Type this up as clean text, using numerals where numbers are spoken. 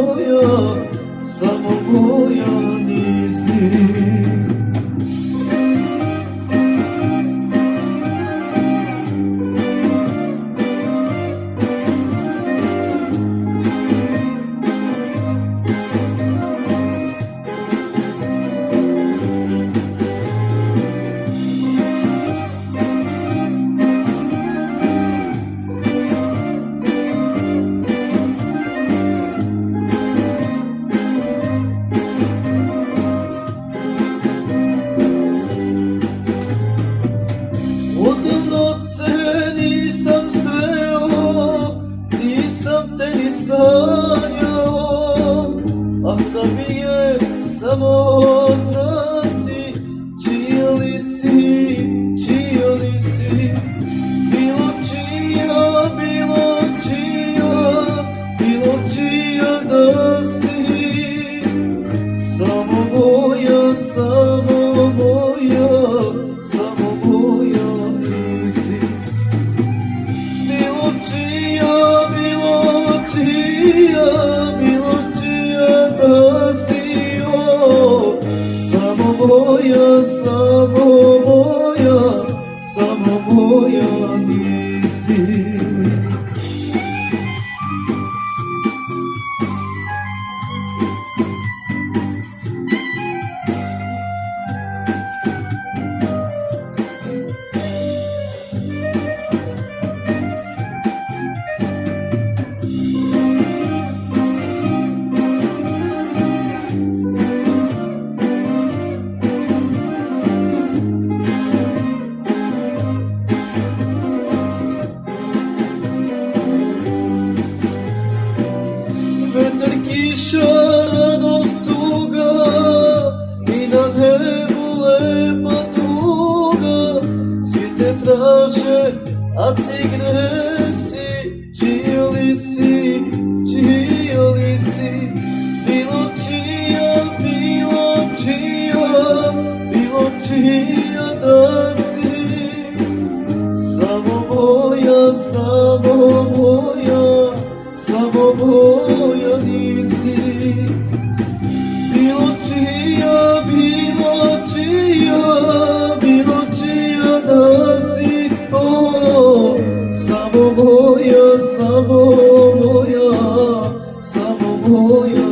moja, samo moja nisi. Odavno te nisam sreo, nisam te ni sanjao, a da mi je samo znati čija li si, čija li si. Bilo čija, bilo čija, bilo čija da si, samo moja, samo moja, samo moja. Bilo čija, bilo čija da si, samo moja, samo moja, samo moja nisi. Vetar, kiša, radost, tuga i na nebu lepa tuga. Svi te traže, a ti gde si, čija li si, čija li si. Bilo čija, bilo čija, bilo čija da si, samo moja, samo moja, samo moja nisi. Bilo čija, bilo čija, bilo čija da si, samo moja, samo moja, samo moja.